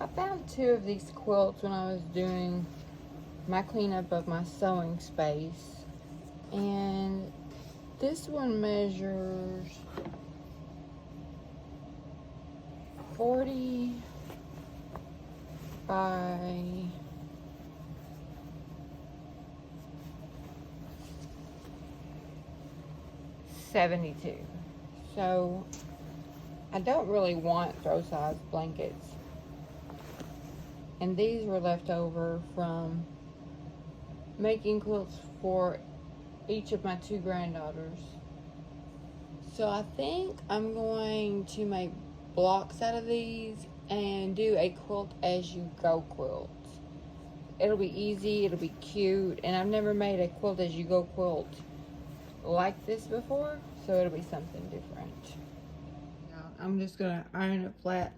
I found 2 of these quilts when I was doing my cleanup of my sewing space, and this one measures 40 by 72. So I don't really want throw size blankets, and these were left over from making quilts for each of my 2 granddaughters. So I think I'm going to make blocks out of these and do a quilt as you go quilt. It'll be easy, it'll be cute, and I've never made a quilt as you go quilt like this before, so it'll be something different. I'm just gonna iron it flat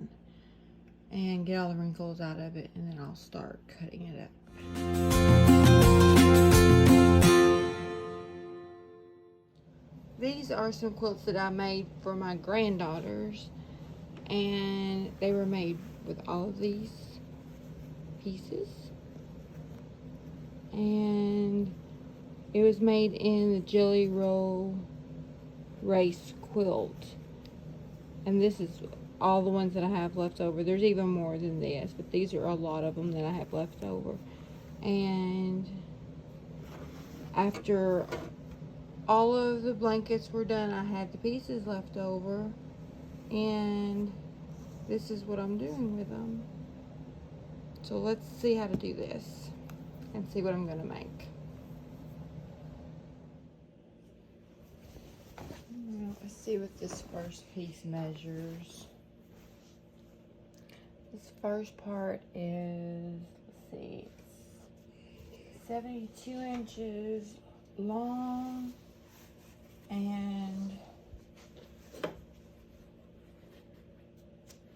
and get all the wrinkles out of it, and then I'll start cutting it up. These are some quilts that I made for my granddaughters, and they were made with all of these pieces, and it was made in the Jelly Roll Race quilt, and this is all the ones that I have left over. There's even more than this, but these are a lot of them that I have left over. And after all of the blankets were done, I had the pieces left over, and this is what I'm doing with them. So let's see how to do this and see what I'm gonna make. Let's see what this first piece measures. This first part is, let's see, 72 inches long and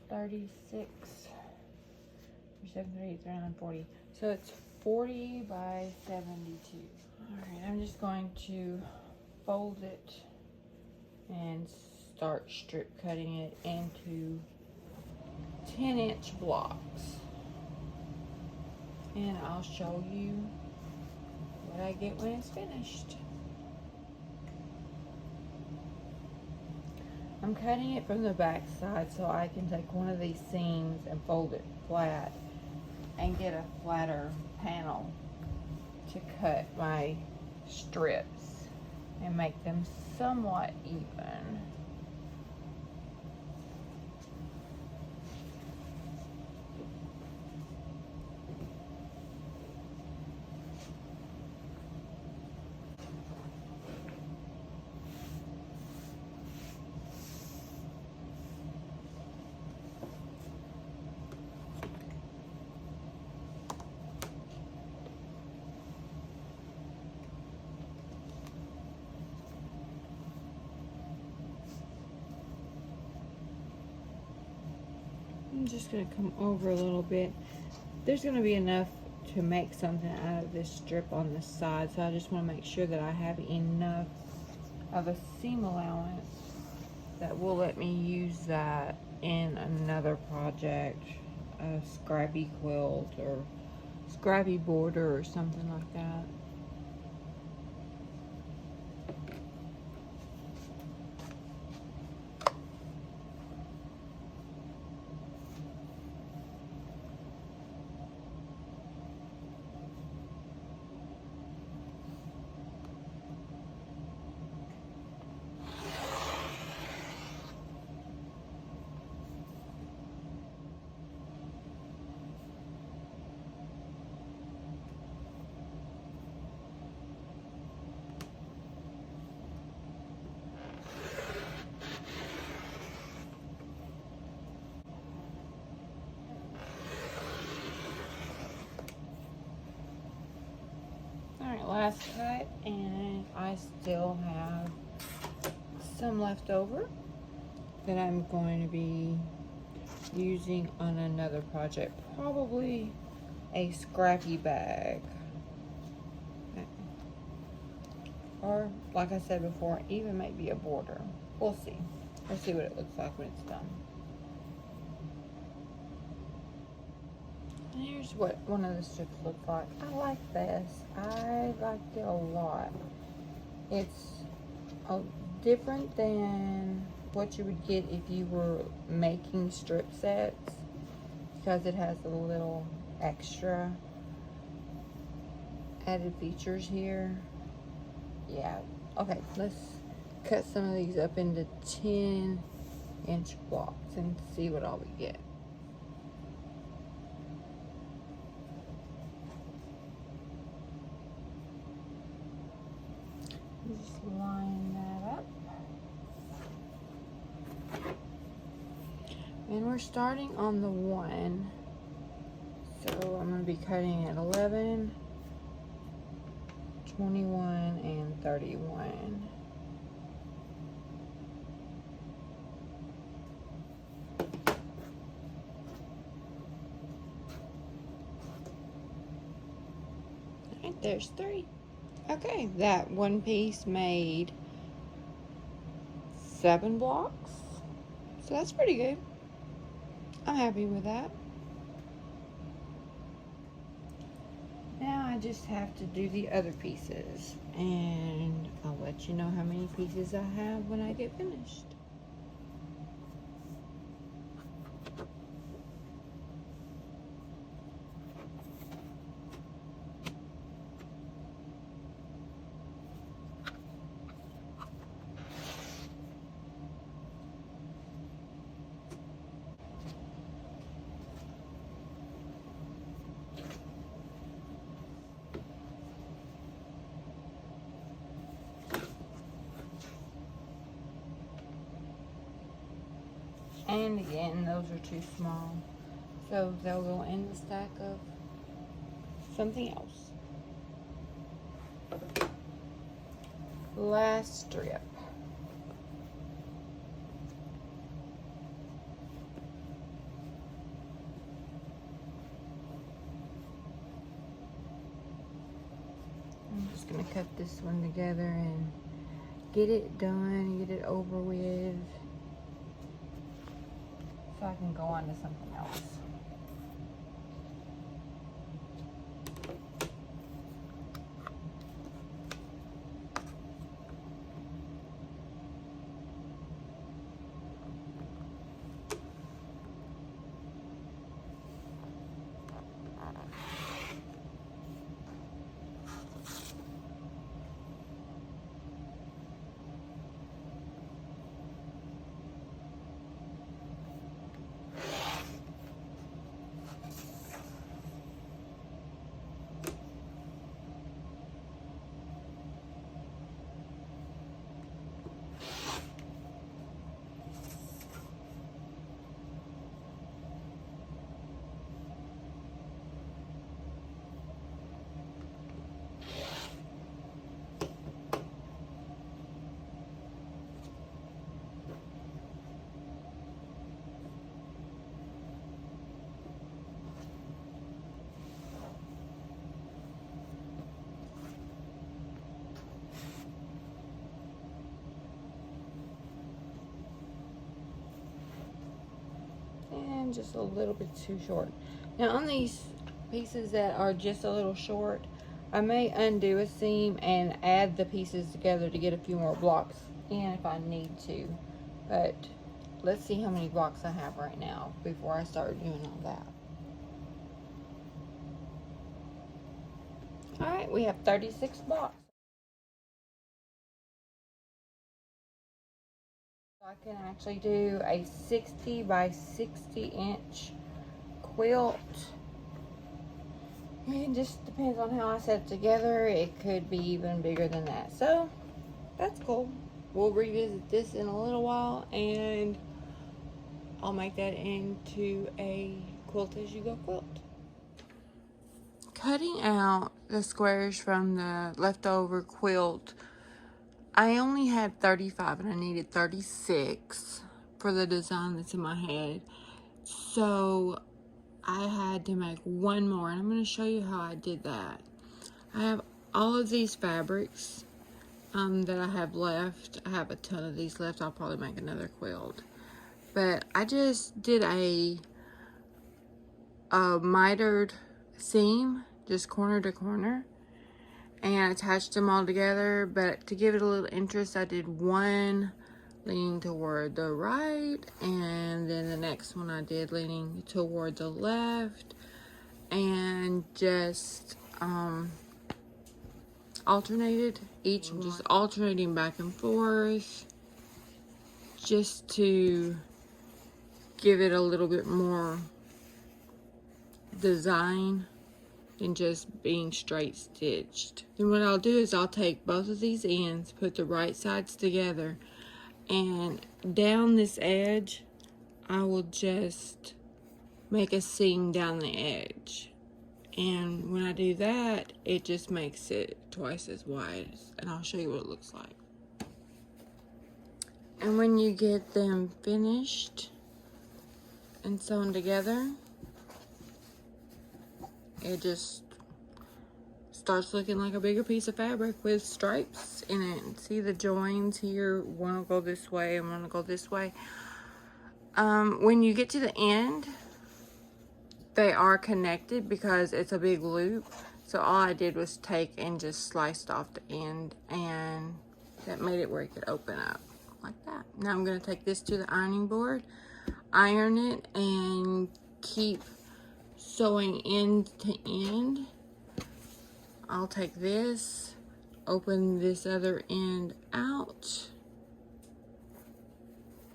36 or 7, 8, 9, 40. So it's 40 by 72. Alright, I'm just going to fold it and start strip cutting it into 10-inch blocks, and I'll show you what I get when it's finished. I'm cutting it from the back side so I can take one of these seams and fold it flat and get a flatter panel to cut my strips and make them somewhat even. I'm just going to come over a little bit. There's going to be enough to make something out of this strip on the side, so I just want to make sure that I have enough of a seam allowance that will let me use that in another project, a scrappy quilt or scrappy border or something like that. Last cut, and I still have some left over that I'm going to be using on another project, probably a scrappy bag, or like I said before, even maybe a border. We'll see. We'll see what it looks like when it's done. here's what one of the strips looks like. I like this. I liked it a lot. It's different than what you would get if you were making strip sets, because it has a little extra added features here. Yeah. Okay, let's cut some of these up into 10-inch blocks and see what all we get. Just line that up. And we're starting on the 1. So I'm going to be cutting at 11, 21, and 31. Alright, there's 3. Okay, that one piece made 7 blocks. So that's pretty good. I'm happy with that. Now I just have to do the other pieces, and I'll let you know how many pieces I have when I get finished. And again, those are too small, so they'll go in the stack of something else. Last strip. I'm just going to cut this one together and get it done, get it over with, so I can go on to something else. And just a little bit too short. Now on these pieces that are just a little short, I may undo a seam and add the pieces together to get a few more blocks in if I need to. But let's see how many blocks I have right now before I start doing all that. Alright, we have 36 blocks. I can actually do a 60 by 60 inch quilt. It just depends on how I set it together. It could be even bigger than that. So that's cool. We'll revisit this in a little while, and I'll make that into a quilt as you go quilt. Cutting out the squares from the leftover quilt, I only had 35 and I needed 36 for the design that's in my head. So I had to make one more, and I'm going to show you how I did that. I have all of these fabrics that I have left. I have a ton of these left. I'll probably make another quilt. But I just did a mitered seam, just corner to corner, and attached them all together. But to give it a little interest, I did one leaning toward the right, and then the next one I did leaning toward the left, and just alternated, each one just alternating back and forth, just to give it a little bit more design than just being straight stitched. Then what I'll do is I'll take both of these ends, put the right sides together, and down this edge I will just make a seam down the edge. And when I do that, it just makes it twice as wide, and I'll show you what it looks like. And when you get them finished and sewn together, it just starts looking like a bigger piece of fabric with stripes in it. See the joins here? One will go this way and one will go this way. When you get to the end, they are connected because it's a big loop. So all I did was take and just sliced off the end, and that made it where it could open up like that. Now I'm going to take this to the ironing board, iron it, and keep sewing end to end. I'll take this, open this other end out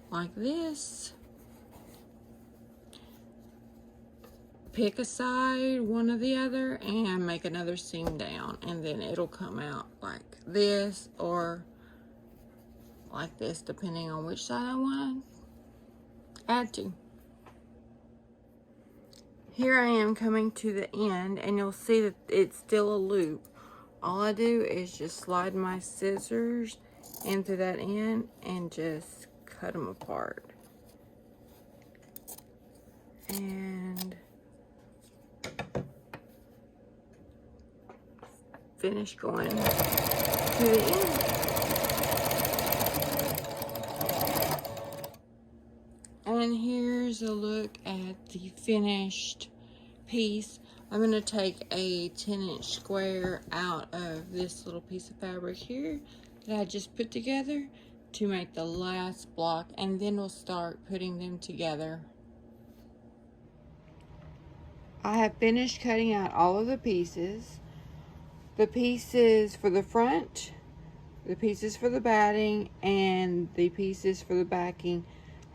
like this, pick a side, one or the other, and make another seam down, and then it'll come out like this or like this, depending on which side I want to add to. Here I am coming to the end, and you'll see that it's still a loop. All I do is just slide my scissors into that end and just cut them apart. And finish going to the end. And here's a look at the finished piece. I'm going to take a 10-inch square out of this little piece of fabric here that I just put together to make the last block, and then we'll start putting them together. I have finished cutting out all of the pieces. The pieces for the front, the pieces for the batting, and the pieces for the backing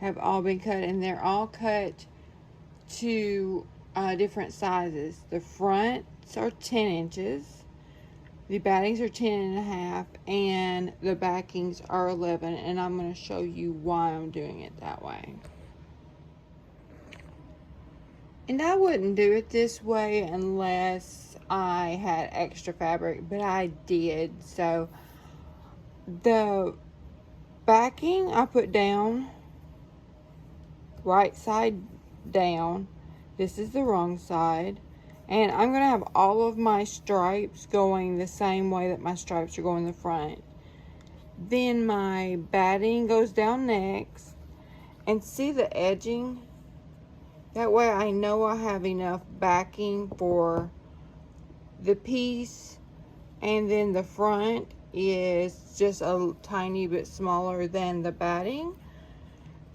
have all been cut, and they're all cut to different sizes. The fronts are 10 inches, the battings are 10.5, and the backings are 11, and I'm going to show you why I'm doing it that way. And I wouldn't do it this way unless I had extra fabric, but I did. So the backing I put down, right side down. This is the wrong side, and I'm going to have all of my stripes going the same way that my stripes are going in the front. Then my batting goes down next, and see the edging? That way I know I have enough backing for the piece, and then the front is just a tiny bit smaller than the batting.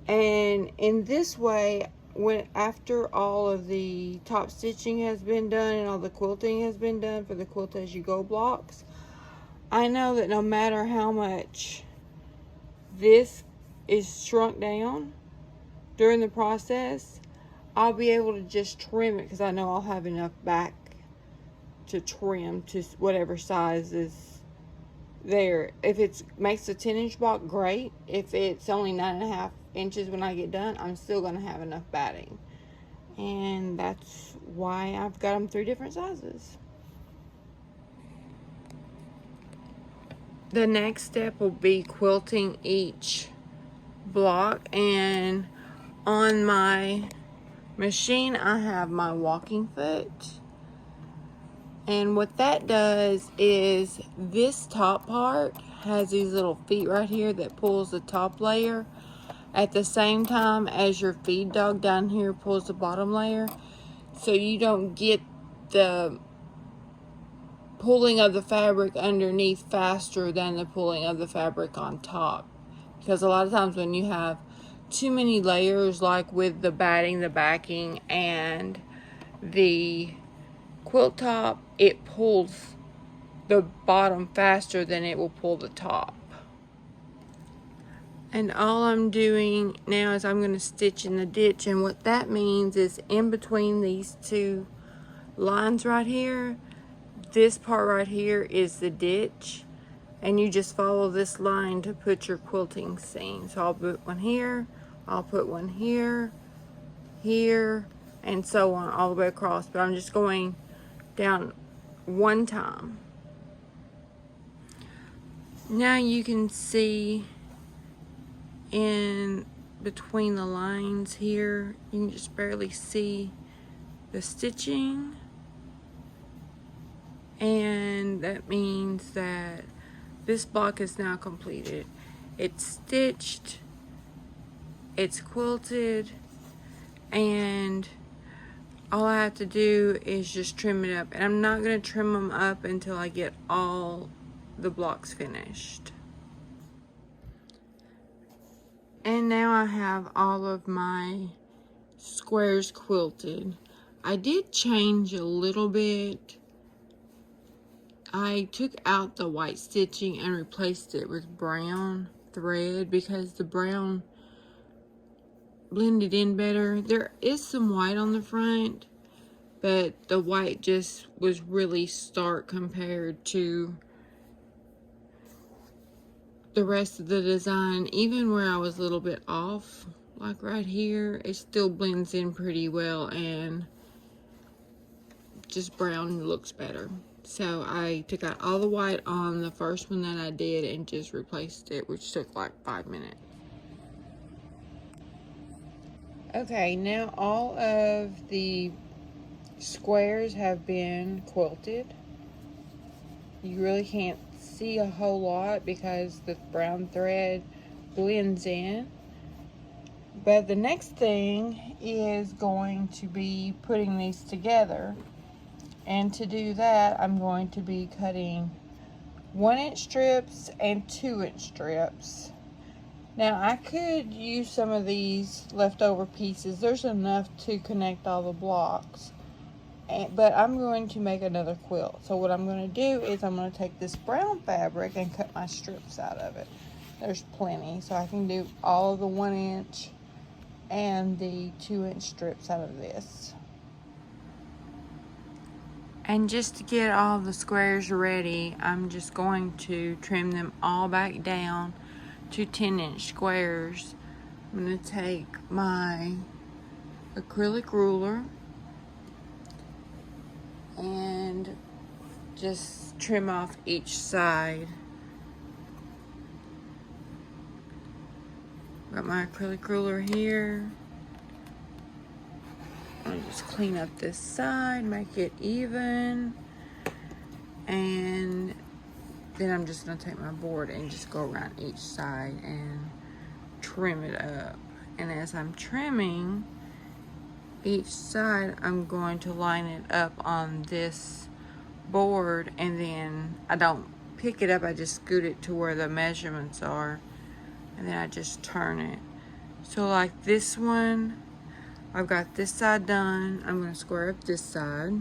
And in this way, when after all of the top stitching has been done and all the quilting has been done for the quilt as you go blocks, I know that no matter how much this is shrunk down during the process, I'll be able to just trim it because I know I'll have enough back to trim to whatever size is there. If it makes a 10-inch block, great. If it's only 9.5 inches when I get done, I'm still going to have enough batting. And that's why I've got them 3 different sizes. The next step will be quilting each block, and on my machine I have my walking foot, and what that does is this top part has these little feet right here that pulls the top layer at the same time as your feed dog down here pulls the bottom layer, so you don't get the pulling of the fabric underneath faster than the pulling of the fabric on top. Because a lot of times when you have too many layers, like with the batting, the backing, and the quilt top, it pulls the bottom faster than it will pull the top. And all I'm doing now is I'm going to stitch in the ditch, and what that means is in between these two lines right here, this part right here is the ditch, and you just follow this line to put your quilting seam. So I'll put one here, I'll put one here, here, and so on all the way across, but I'm just going down one time. Now you can see in between the lines here, you can just barely see the stitching, and that means that this block is now completed. It's stitched, it's quilted, and all I have to do is just trim it up. And I'm not going to trim them up until I get all the blocks finished. And now I have all of my squares quilted. I did change a little bit. I took out the white stitching and replaced it with brown thread because the brown blended in better. There is some white on the front, but the white just was really stark compared to the rest of the design. Even where I was a little bit off, like right here, it still blends in pretty well, and just brown looks better. So I took out all the white on the first one that I did and just replaced it, which took like 5 minutes. Okay, now all of the squares have been quilted. You really can't see a whole lot because the brown thread blends in. But the next thing is going to be putting these together. And to do that, I'm going to be cutting 1-inch strips and 2-inch strips. Now, I could use some of these leftover pieces. There's enough to connect all the blocks. But I'm going to make another quilt. So what I'm going to do is I'm going to take this brown fabric and cut my strips out of it. There's plenty. So I can do all of the 1-inch and the 2-inch strips out of this. And just to get all the squares ready, I'm just going to trim them all back down to 10-inch squares. I'm going to take my acrylic ruler and just trim off each side. Got my acrylic ruler here. I'll just clean up this side, make it even, and then I'm just going to take my board and just go around each side and trim it up. And as I'm trimming each side, I'm going to line it up on this board, and then I don't pick it up, I just scoot it to where the measurements are, and then I just turn it. So like this one, I've got this side done. I'm going to square up this side.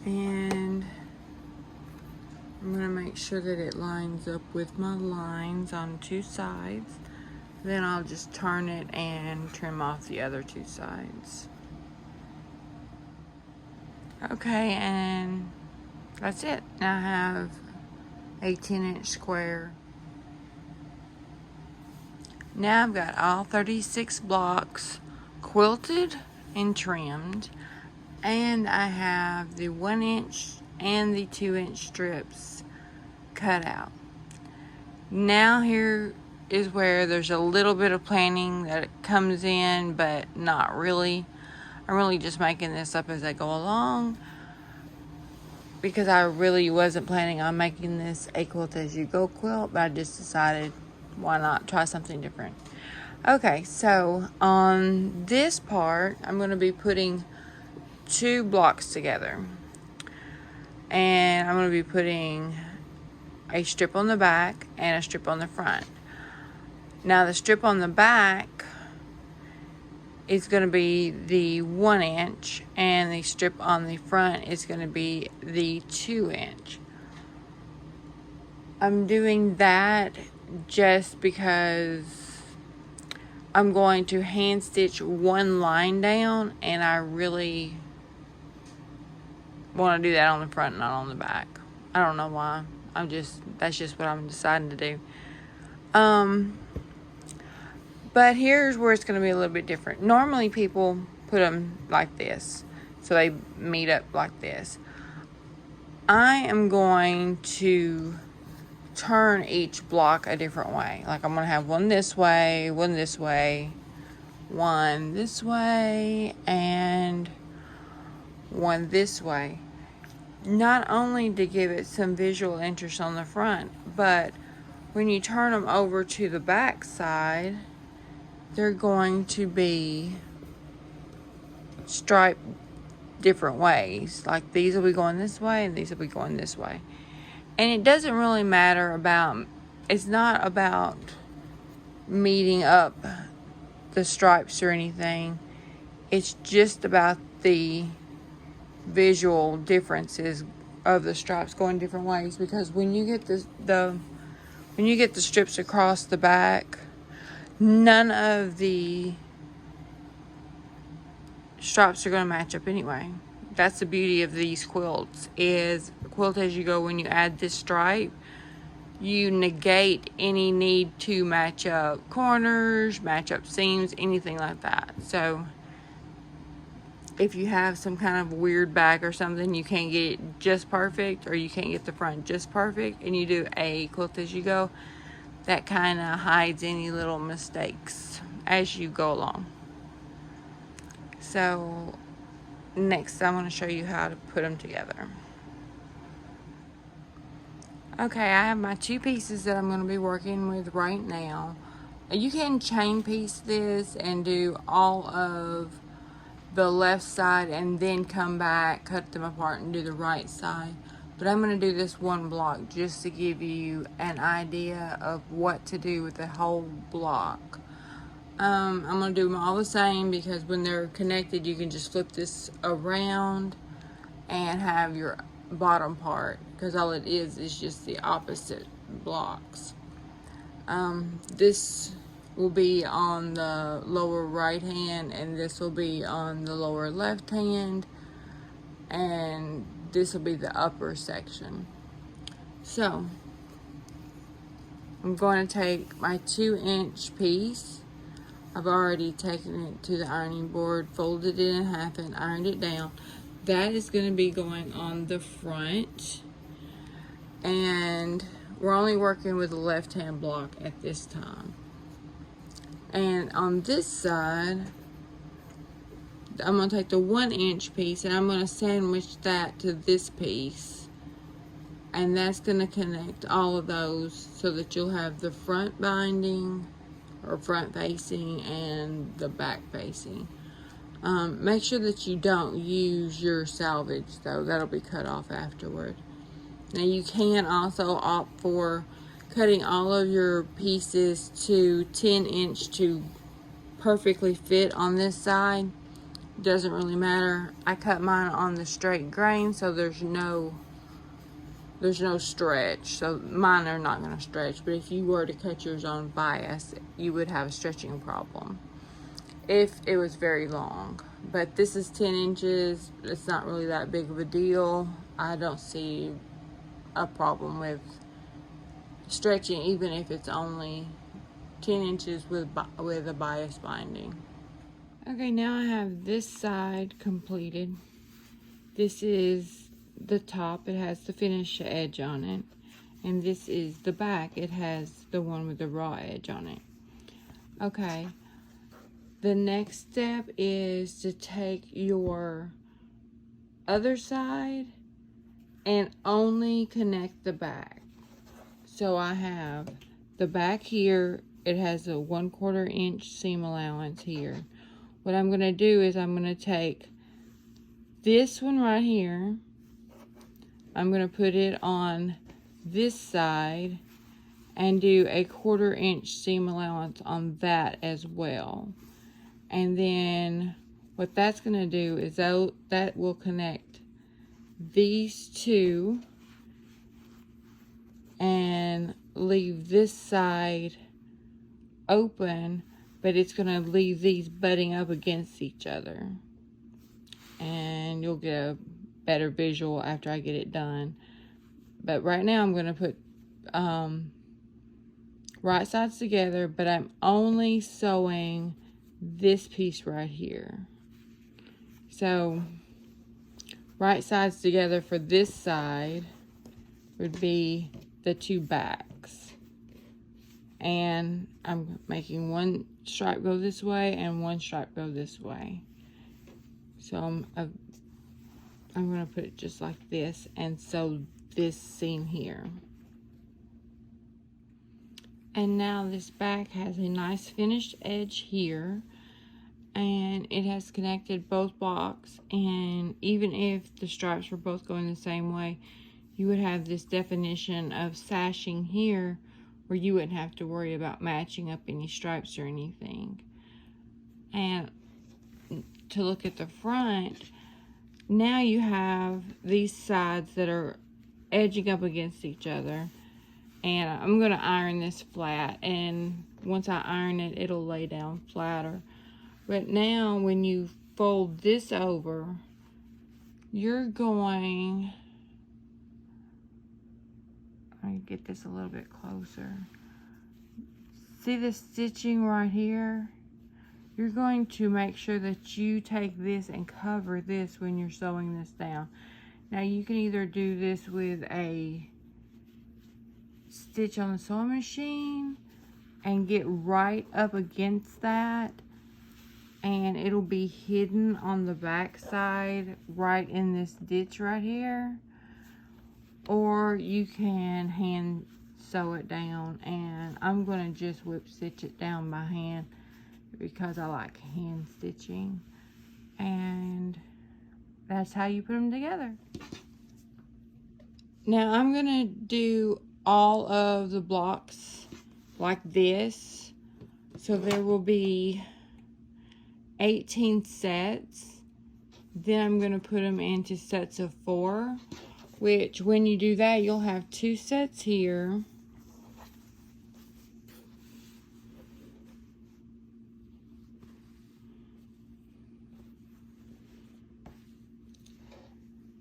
And I'm going to make sure that it lines up with my lines on 2 sides. Then I'll just turn it and trim off the other 2 sides. Okay, and that's it. Now I have a 10-inch square. Now I've got all 36 blocks quilted and trimmed, and I have the 1-inch and the 2-inch strips cut out. Now here is where there's a little bit of planning that comes in, but not really. I'm really just making this up as I go along, because I really wasn't planning on making this a quilt as you go quilt, but I just decided why not try something different. Okay, so on this part, I'm going to be putting 2 blocks together. And I'm going to be putting a strip on the back and a strip on the front. Now the strip on the back is going to be the 1 inch, and the strip on the front is going to be the 2 inch. I'm doing that just because I'm going to hand stitch 1 line down, and I really want to do that on the front, not on the back. I don't know why. That's just what I'm deciding to do. But here's where it's going to be a little bit different. Normally people put them like this, so they meet up like this. I am going to turn each block a different way. Like I'm going to have one this way, one this way, one this way, and one this way. Not only to give it some visual interest on the front, but when you turn them over to the back side, they're going to be striped different ways. Like these will be going this way and these will be going this way. And it doesn't really matter it's not about meeting up the stripes or anything. It's just about the visual differences of the stripes going different ways, because when you get the strips across the back, none of the stripes are going to match up anyway. That's the beauty of these quilts, is quilt as you go. When you add this stripe, you negate any need to match up corners, match up seams, anything like that. So if you have some kind of weird back or something, you can't get it just perfect, or you can't get the front just perfect, and you do a quilt as you go, that kind of hides any little mistakes as you go along. So next I want to show you how to put them together. Okay, I have my 2 pieces that I'm going to be working with right now. You can chain piece this and do all of the left side and then come back, cut them apart, and do the right side. But I'm going to do this 1 block just to give you an idea of what to do with the whole block. I'm going to do them all the same, because when they're connected you can just flip this around and have your bottom part, because all it is just the opposite blocks. This will be on the lower right hand, and this will be on the lower left hand, and this will be the upper section. So I'm going to take my 2 inch piece. I've already taken it to the ironing board, folded it in half, and ironed it down. That is going to be going on the front, and we're only working with the left hand block at this time. And on this side, I'm going to take the 1 inch piece and I'm going to sandwich that to this piece, and that's going to connect all of those so that you'll have the front binding or front facing and the back facing. Make sure that you don't use your salvage though, that'll be cut off afterward. Now you can also opt for cutting all of your pieces to 10 inch to perfectly fit on this side. Doesn't really matter. I cut mine on the straight grain, so there's no stretch, so mine are not going to stretch. But if you were to cut yours on bias, you would have a stretching problem if it was very long. But this is 10 inches. It's not really that big of a deal. I don't see a problem with stretching, even if it's only 10 inches with a bias binding. Okay, now I have this side completed. This is the top. It has the finish edge on it. And this is the back. It has the one with the raw edge on it. Okay. the next step is to take your other side and only connect the back. So I have the back here, it has a 1/4 inch seam allowance here. What I'm going to do is I'm going to take this one right here, I'm going to put it on this side and do a 1/4 inch seam allowance on that as well. And then what that's going to do is that will connect these two and leave this side open, but it's going to leave these butting up against each other. And you'll get a better visual after I get it done. But right now I'm going to put right sides together, but I'm only sewing this piece right here. So right sides together for this side would be the two backs, and I'm making one stripe go this way and one stripe go this way. So I'm going to put it just like this and sew this seam here. And now this back has a nice finished edge here, and it has connected both blocks, and even if the stripes were both going the same way, you would have this definition of sashing here where you wouldn't have to worry about matching up any stripes or anything. And to look at the front, now you have these sides that are edging up against each other, and I'm going to iron this flat, and once I iron it, it'll lay down flatter. But now when you fold this over, you're going, I get this a little bit closer. See the stitching right here? You're going to make sure that you take this and cover this when you're sewing this down. Now you can either do this with a stitch on the sewing machine and get right up against that, and it'll be hidden on the back side right in this ditch right here, or you can hand sew it down, and I'm going to just whip stitch it down by hand because I like hand stitching, and that's how you put them together. Now I'm going to do all of the blocks like this, so there will be 18 sets. Then I'm going to put them into sets of 4, which when you do that, you'll have 2 sets here,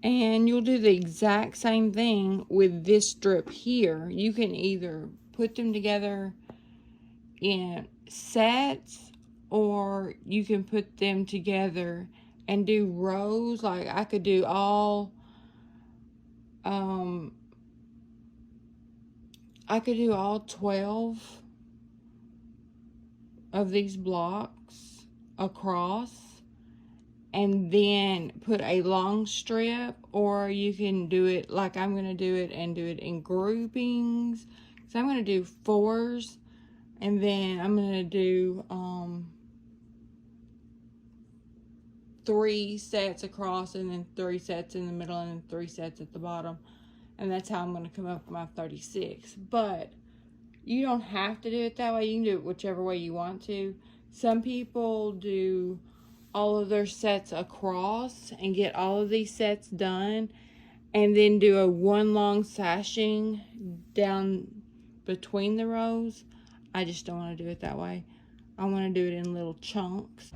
and you'll do the exact same thing with this strip here. You can either put them together in sets, or you can put them together and do rows. Like I could do all 12 of these blocks across, and then put a long strip, or you can do it like I'm going to do it and do it in groupings. So I'm going to do 4s, and then I'm going to do 3 sets across, and then 3 sets in the middle, and then 3 sets at the bottom. And that's how I'm going to come up with my 36. But you don't have to do it that way. You can do it whichever way you want to. Some people do all of their sets across and get all of these sets done, and then do a 1 long sashing down between the rows. I just don't want to do it that way. I want to do it in little chunks.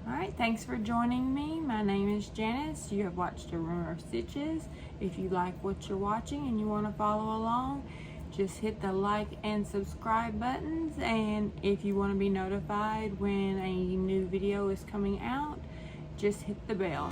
Alright, thanks for joining me. My name is Janice. You have watched A Rumor of Stitches. If you like what you're watching and you want to follow along, just hit the like and subscribe buttons, and if you want to be notified when a new video is coming out, just hit the bell.